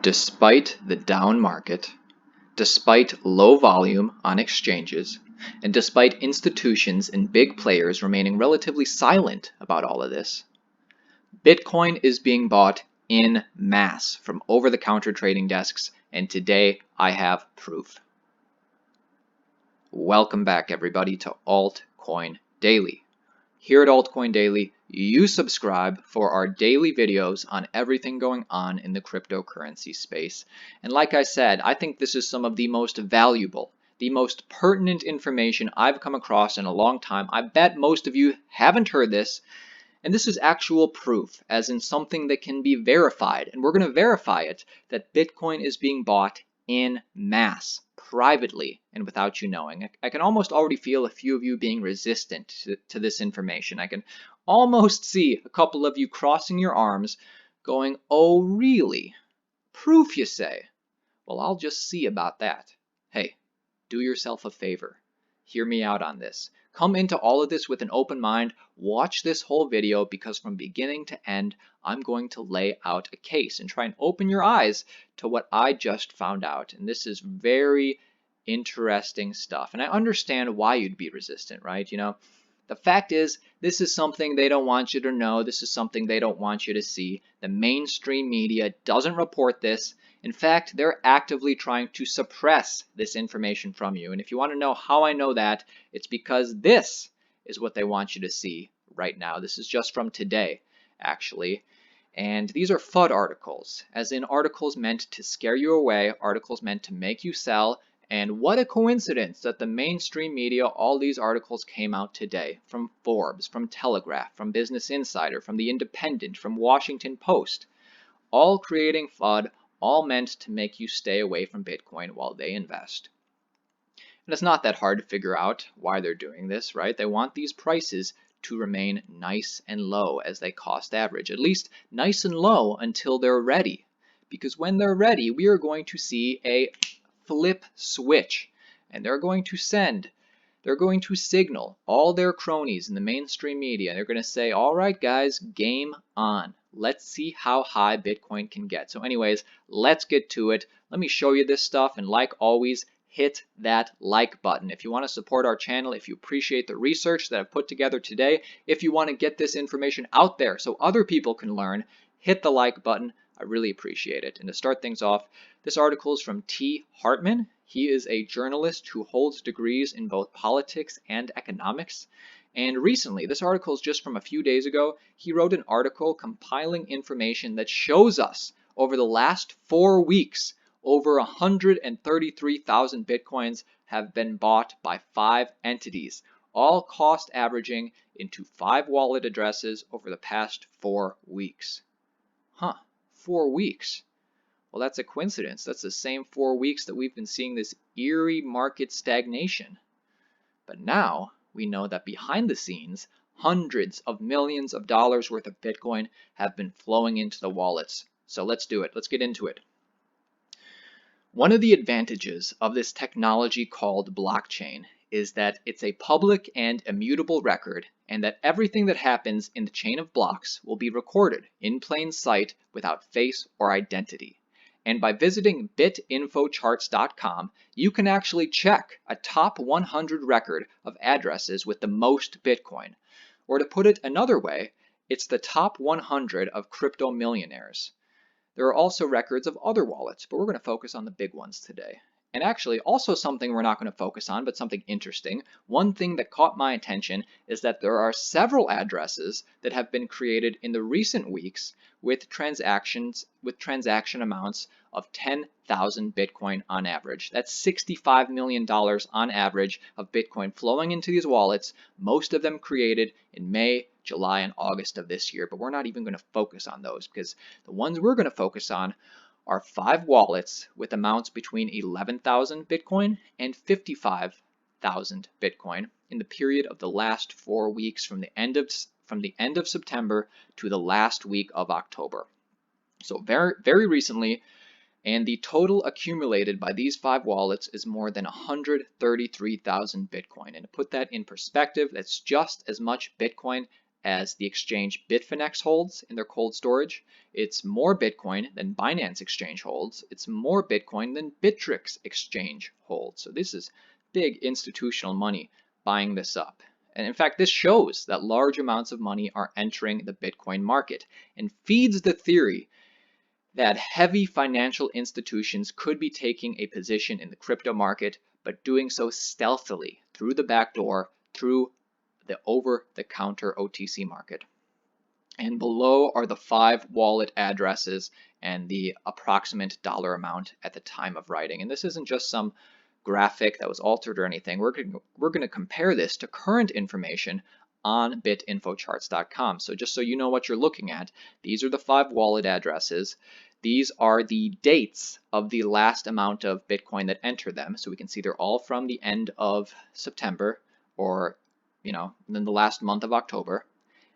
Despite the down market, despite low volume on exchanges, and despite institutions and big players remaining relatively silent about all of this, Bitcoin is being bought in mass from over-the-counter trading desks, and today I have proof. Welcome back, everybody, to Altcoin Daily. Here at Altcoin Daily, you subscribe for our daily videos on everything going on in the cryptocurrency space. And like I said, I think this is some of the most valuable, the most pertinent information I've come across in a long time. I bet most of you haven't heard this. And this is actual proof, as in something that can be verified. And we're going to verify it, that Bitcoin is being bought in mass, privately, and without you knowing. I can almost already feel a few of you being resistant to this information. I can almost see a couple of you crossing your arms, going, "Oh, really? Proof, you say? Well, I'll just see about that." Hey, do yourself a favor. Hear me out on this. Come into all of this with an open mind. Watch this whole video, because from beginning to end, I'm going to lay out a case and try and open your eyes to what I just found out. And this is very interesting stuff. And I understand why you'd be resistant, right? You know, the fact is, this is something they don't want you to know. This is something they don't want you to see. The mainstream media doesn't report this. In fact, they're actively trying to suppress this information from you. And if you want to know how I know that, it's because this is what they want you to see right now. This is just from today, actually. And these are FUD articles, as in articles meant to scare you away, articles meant to make you sell. And what a coincidence that the mainstream media, all these articles came out today, from Forbes, from Telegraph, from Business Insider, from The Independent, from Washington Post, all creating FUD, all meant to make you stay away from Bitcoin while they invest. And it's not that hard to figure out why they're doing this, right? They want these prices to remain nice and low as they cost average, at least nice and low until they're ready. Because when they're ready, we are going to see a flip switch, and they're going to signal all their cronies in the mainstream media. They're going to say, "All right, guys, game on. Let's see how high Bitcoin can get." So anyways, let's get to it. Let me show you this stuff. And like always, hit that like button. If you want to support our channel, if you appreciate the research that I've put together today, if you want to get this information out there so other people can learn, hit the like button. I really appreciate it. And to start things off, this article is from T. Hartman. He is a journalist who holds degrees in both politics and economics. And recently, this article is just from a few days ago, he wrote an article compiling information that shows us over the last 4 weeks, over 133,000 Bitcoins have been bought by 5 entities, all cost averaging into 5 wallet addresses over the past 4 weeks. 4 weeks. Well, that's a coincidence. That's the same 4 weeks that we've been seeing this eerie market stagnation. But now we know that behind the scenes, hundreds of millions of dollars worth of Bitcoin have been flowing into the wallets. So let's do it. Let's get into it. One of the advantages of this technology called blockchain is that it's a public and immutable record, and that everything that happens in the chain of blocks will be recorded in plain sight without face or identity. And by visiting bitinfocharts.com, you can actually check a top 100 record of addresses with the most Bitcoin. Or to put it another way, it's the top 100 of crypto millionaires. There are also records of other wallets, but we're going to focus on the big ones today. And actually, also something we're not going to focus on, but something interesting. One thing that caught my attention is that there are several addresses that have been created in the recent weeks with transaction amounts of 10,000 Bitcoin on average. That's $65 million on average of Bitcoin flowing into these wallets, most of them created in May, July, and August of this year. But we're not even going to focus on those, because the ones we're going to focus on are 5 wallets with amounts between 11,000 Bitcoin and 55,000 Bitcoin in the period of the last 4 weeks, from the end of September to the last week of October. So very recently, and the total accumulated by these 5 wallets is more than 133,000 Bitcoin. And to put that in perspective, that's just as much Bitcoin as the exchange Bitfinex holds in their cold storage. It's more Bitcoin than Binance Exchange holds. It's more Bitcoin than Bittrex Exchange holds. So this is big institutional money buying this up. And in fact, this shows that large amounts of money are entering the Bitcoin market and feeds the theory that heavy financial institutions could be taking a position in the crypto market, but doing so stealthily through the back door, through the over-the-counter OTC market. And below are the 5 wallet addresses and the approximate dollar amount at the time of writing. And this isn't just some graphic that was altered or anything. We're going to compare this to current information on bitinfocharts.com. So just so you know what you're looking at, these are the 5 wallet addresses. These are the dates of the last amount of Bitcoin that entered them. So we can see they're all from the end of September, or then the last month of October.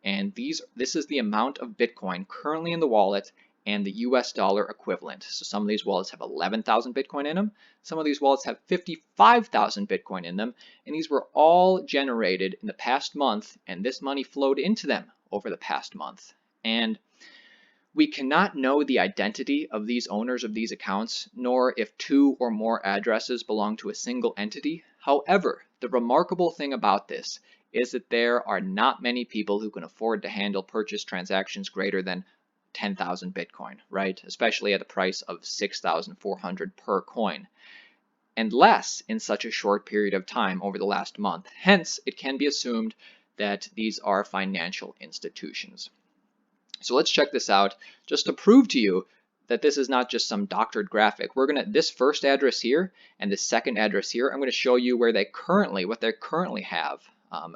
And this is the amount of Bitcoin currently in the wallet and the US dollar equivalent. So some of these wallets have 11,000 Bitcoin in them. Some of these wallets have 55,000 Bitcoin in them. And these were all generated in the past month, and this money flowed into them over the past month. And we cannot know the identity of these owners of these accounts, nor if 2 or more addresses belong to a single entity. However, the remarkable thing about this is that there are not many people who can afford to handle purchase transactions greater than 10,000 Bitcoin, right? Especially at the price of 6,400 per coin, and less in such a short period of time over the last month. Hence, it can be assumed that these are financial institutions. So let's check this out just to prove to you that this is not just some doctored graphic. This first address here and the second address here, I'm going to show you what they currently have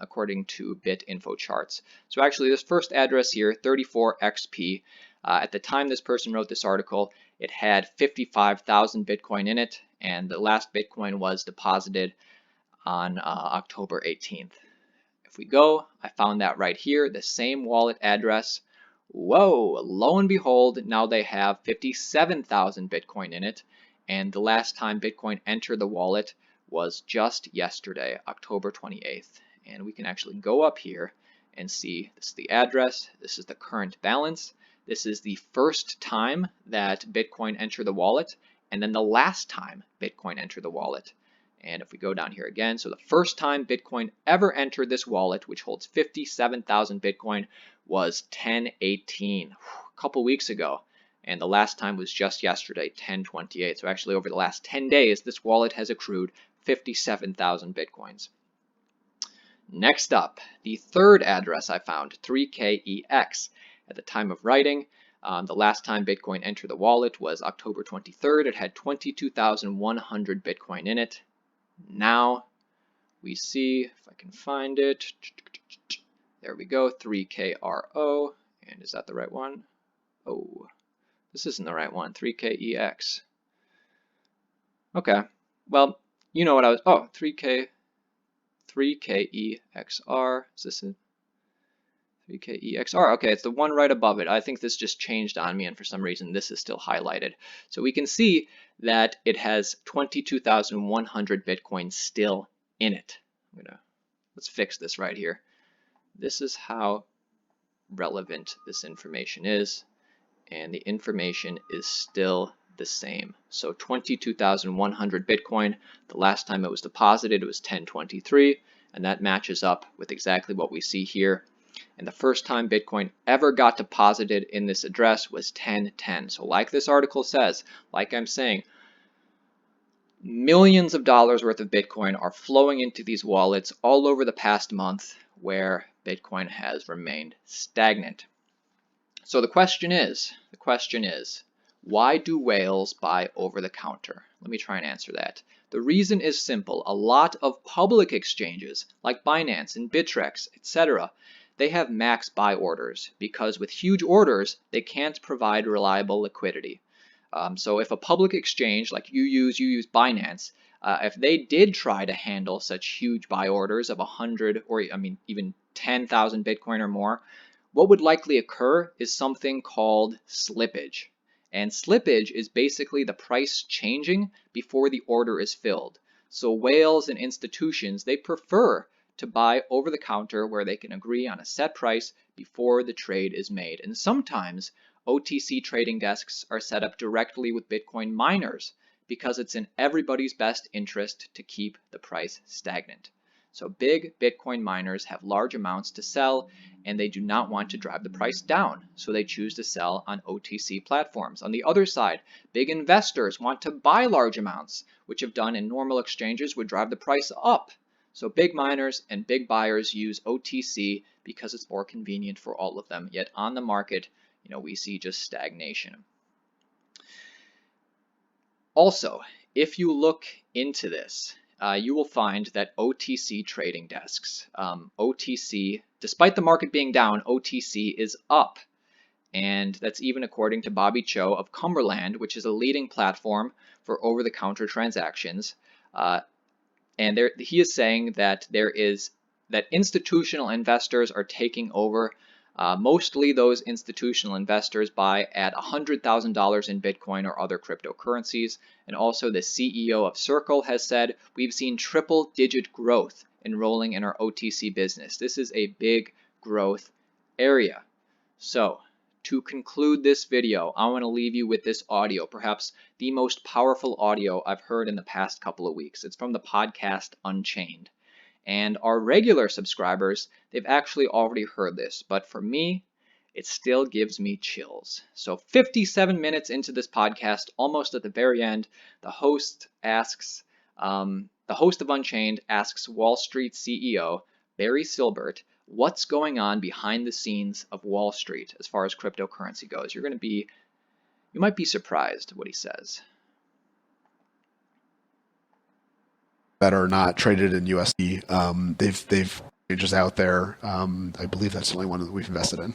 according to BitInfoCharts. So actually this first address here, 34XP, at the time this person wrote this article, it had 55,000 Bitcoin in it, and the last Bitcoin was deposited on October 18th. If we go, I found that right here, the same wallet address. Whoa, lo and behold, now they have 57,000 Bitcoin in it, and the last time Bitcoin entered the wallet was just yesterday, October 28th. And we can actually go up here and see this is the address, this is the current balance, this is the first time that Bitcoin entered the wallet, and then the last time Bitcoin entered the wallet. And if we go down here again, so the first time Bitcoin ever entered this wallet, which holds 57,000 Bitcoin, was 10/18, a couple weeks ago. And the last time was just yesterday, 10/28. So actually over the last 10 days, this wallet has accrued 57,000 Bitcoins. Next up, the third address I found, 3KEX. At the time of writing, the last time Bitcoin entered the wallet was October 23rd. It had 22,100 Bitcoin in it. Now we see, if I can find it, there we go, 3KRO, and is that the right one? Oh, this isn't the right one, 3KEX. Okay, well, you know what I was, 3KEXR, is this it? 3KEXR, okay, it's the one right above it. I think this just changed on me, and for some reason this is still highlighted. So we can see that it has 22,100 Bitcoin still in it. Let's fix this right here. This is how relevant this information is, and the information is still the same. So 22,100 Bitcoin, the last time it was deposited, it was 10/23, and that matches up with exactly what we see here. And the first time Bitcoin ever got deposited in this address was 10/10. So like this article says, like I'm saying, millions of dollars worth of Bitcoin are flowing into these wallets all over the past month, where Bitcoin has remained stagnant. So the question is, why do whales buy over the counter? Let me try and answer that. The reason is simple. A lot of public exchanges like Binance and Bittrex, etc., they have max buy orders because with huge orders, they can't provide reliable liquidity. So if a public exchange like you use Binance, if they did try to handle such huge buy orders of 100 or even 10,000 Bitcoin or more, what would likely occur is something called slippage. And slippage is basically the price changing before the order is filled. So whales and institutions, they prefer to buy over the counter where they can agree on a set price before the trade is made. And sometimes OTC trading desks are set up directly with Bitcoin miners because it's in everybody's best interest to keep the price stagnant. So big Bitcoin miners have large amounts to sell and they do not want to drive the price down, so they choose to sell on OTC platforms. On the other side, big investors want to buy large amounts, which if done in normal exchanges would drive the price up. So big miners and big buyers use OTC because it's more convenient for all of them. Yet on the market, we see just stagnation. Also, if you look into this, you will find that OTC trading desks, OTC, despite the market being down, OTC is up. And that's even according to Bobby Cho of Cumberland, which is a leading platform for over-the-counter transactions. And he is saying that that institutional investors are taking over. Mostly those institutional investors buy at $100,000 in Bitcoin or other cryptocurrencies. And also the CEO of Circle has said, we've seen triple-digit growth enrolling in our OTC business. This is a big growth area. So to conclude this video, I want to leave you with this audio, perhaps the most powerful audio I've heard in the past couple of weeks. It's from the podcast Unchained. And our regular subscribers, they've actually already heard this, but for me, it still gives me chills. So 57 minutes into this podcast, almost at the very end, the host of Unchained asks Wall Street CEO Barry Silbert, what's going on behind the scenes of Wall Street as far as cryptocurrency goes. You might be surprised what he says. That are not traded in USD. They've just out there. I believe that's the only one that we've invested in.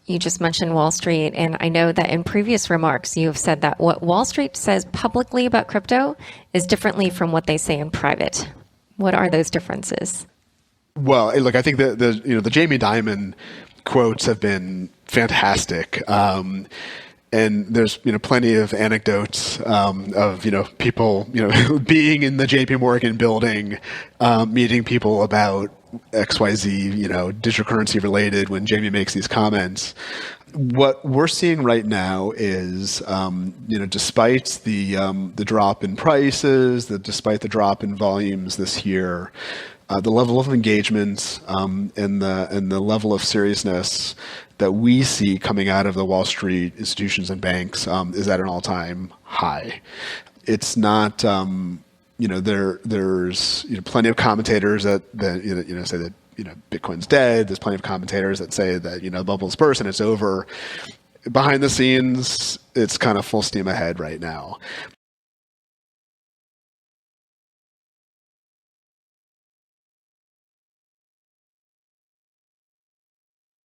You just mentioned Wall Street, and I know that in previous remarks you have said that what Wall Street says publicly about crypto is differently from what they say in private. What are those differences? Well, look, I think the Jamie Dimon quotes have been fantastic. And there's plenty of anecdotes of people being in the JP Morgan building, meeting people about XYZ digital currency related when Jamie makes these comments. What we're seeing right now is despite the drop in prices, despite the drop in volumes this year, the level of engagement and the level of seriousness that we see coming out of the Wall Street institutions and banks is at an all-time high. It's not, there's plenty of commentators that say that Bitcoin's dead. There's plenty of commentators that say that the bubble's burst and it's over. Behind the scenes, it's kind of full steam ahead right now.